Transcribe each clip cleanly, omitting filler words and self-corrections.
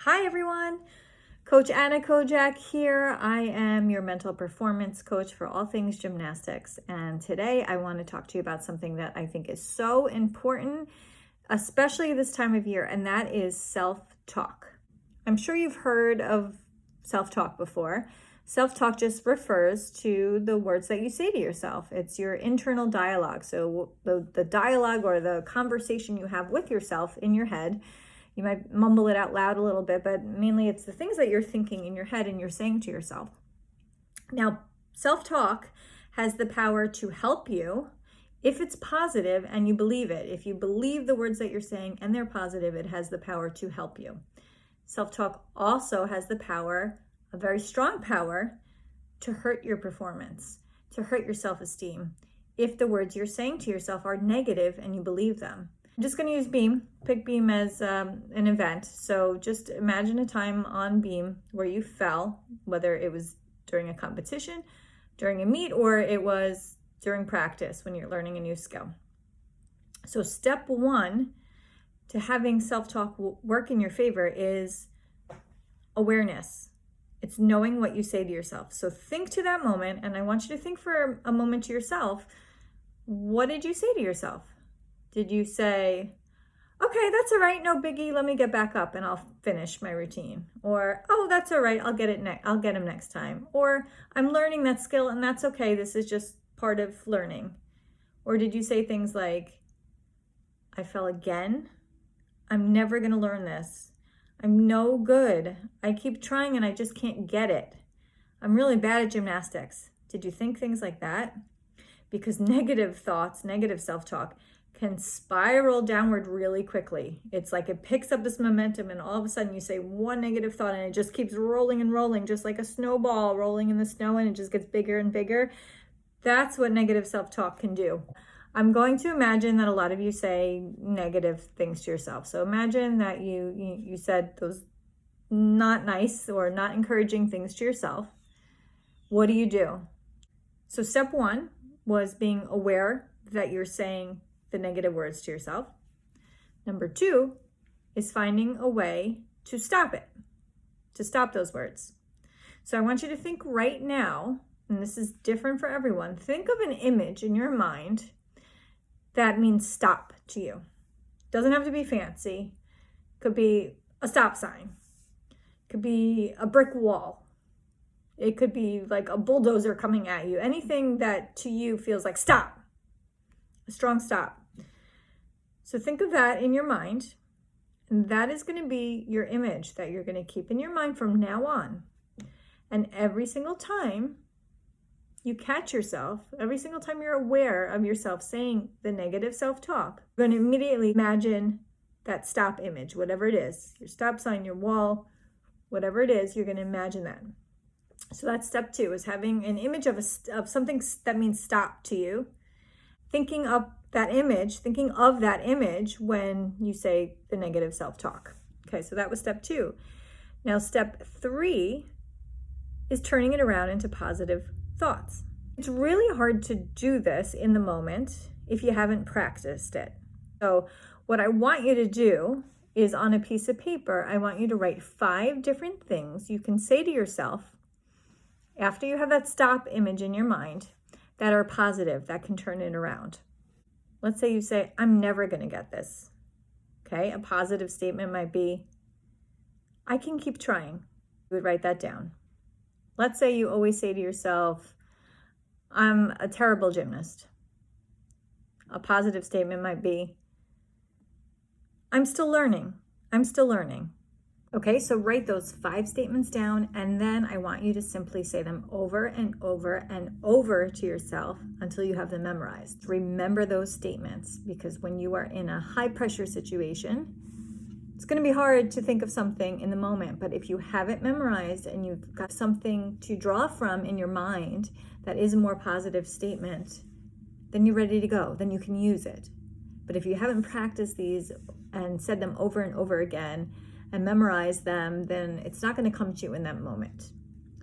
Hi everyone, Coach Anna Kojac here. I am your mental performance coach for all things gymnastics. And today I want to talk to you about something that I think is so important, especially this time of year, and that is self-talk. I'm sure you've heard of self-talk before. Self-talk just refers to the words that you say to yourself. It's your internal dialogue. So the dialogue or the conversation you have with yourself in your head. You might mumble it out loud a little bit, but mainly it's the things that you're thinking in your head and you're saying to yourself. Now, self-talk has the power to help you if it's positive and you believe it. If you believe the words that you're saying and they're positive, it has the power to help you. Self-talk also has the power, a very strong power, to hurt your performance, to hurt your self-esteem, if the words you're saying to yourself are negative and you believe them. I'm just going to use beam, pick beam as an event. So just imagine a time on beam where you fell, whether it was during a competition, during a meet, or it was during practice when you're learning a new skill. So step one to having self-talk work in your favor is awareness. It's knowing what you say to yourself. So think to that moment, and I want you to think for a moment to yourself, what did you say to yourself? Did you say, okay, that's all right, no biggie, let me get back up and I'll finish my routine? Or, oh, that's all right, I'll get him next time. Or, I'm learning that skill and that's okay, this is just part of learning. Or did you say things like, I fell again? I'm never gonna learn this. I'm no good. I keep trying and I just can't get it. I'm really bad at gymnastics. Did you think things like that? Because negative thoughts, negative self-talk, can spiral downward really quickly. It's like it picks up this momentum and all of a sudden you say one negative thought and it just keeps rolling and rolling, just like a snowball rolling in the snow, and it just gets bigger and bigger. That's what negative self-talk can do. I'm going to imagine that a lot of you say negative things to yourself. So imagine that you said those not nice or not encouraging things to yourself. What do you do? So step one was being aware that you're saying the negative words to yourself. Number two is finding a way to stop it, to stop those words. So I want you to think right now, and this is different for everyone, think of an image in your mind that means stop to you. Doesn't have to be fancy. Could be a stop sign. Could be a brick wall. It could be like a bulldozer coming at you. Anything that to you feels like stop, a strong stop. So think of that in your mind, and that is going to be your image that you're going to keep in your mind from now on. And every single time you catch yourself, every single time you're aware of yourself saying the negative self-talk, you're going to immediately imagine that stop image, whatever it is, your stop sign, your wall, whatever it is, you're going to imagine that. So that's step two, is having an image of something that means stop to you, thinking of that image when you say the negative self-talk. Okay, so that was step two. Now, step three is turning it around into positive thoughts. It's really hard to do this in the moment if you haven't practiced it. So what I want you to do is, on a piece of paper, I want you to write 5 different things you can say to yourself after you have that stop image in your mind that are positive, that can turn it around. Let's say you say, I'm never going to get this. Okay, a positive statement might be, I can keep trying. You would write that down. Let's say you always say to yourself, I'm a terrible gymnast. A positive statement might be, I'm still learning. I'm still learning. Okay, so write those 5 statements down, and then I want you to simply say them over and over and over to yourself until you have them memorized. Remember those statements, because when you are in a high pressure situation, it's going to be hard to think of something in the moment, but if you have it memorized and you've got something to draw from in your mind that is a more positive statement, then you're ready to go, then you can use it. But if you haven't practiced these and said them over and over again, and memorize them, then it's not going to come to you in that moment.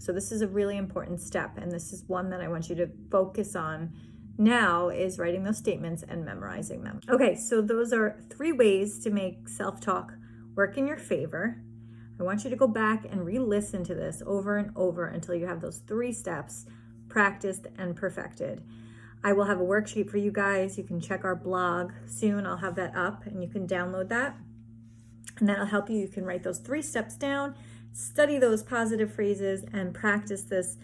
So this is a really important step, and this is one that I want you to focus on now, is writing those statements and memorizing them. Okay, so those are 3 ways to make self-talk work in your favor. I want you to go back and re-listen to this over and over until you have those 3 steps practiced and perfected. I will have a worksheet for you guys. You can check our blog soon. I'll have that up and you can download that. And that'll help you. You can write those 3 steps down, study those positive phrases, and practice this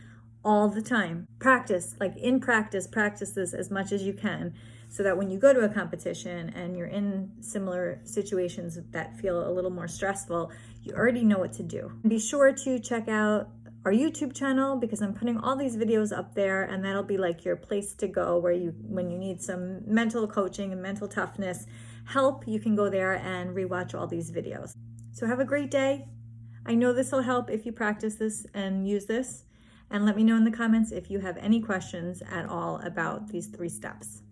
all the time. Practice, like in practice this as much as you can so that when you go to a competition and you're in similar situations that feel a little more stressful, you already know what to do. Be sure to check out our YouTube channel because I'm putting all these videos up there, and that'll be like your place to go when you need some mental coaching and mental toughness help, you can go there and rewatch all these videos. So have a great day. I know this will help if you practice this and use this, and let me know in the comments if you have any questions at all about these 3 steps.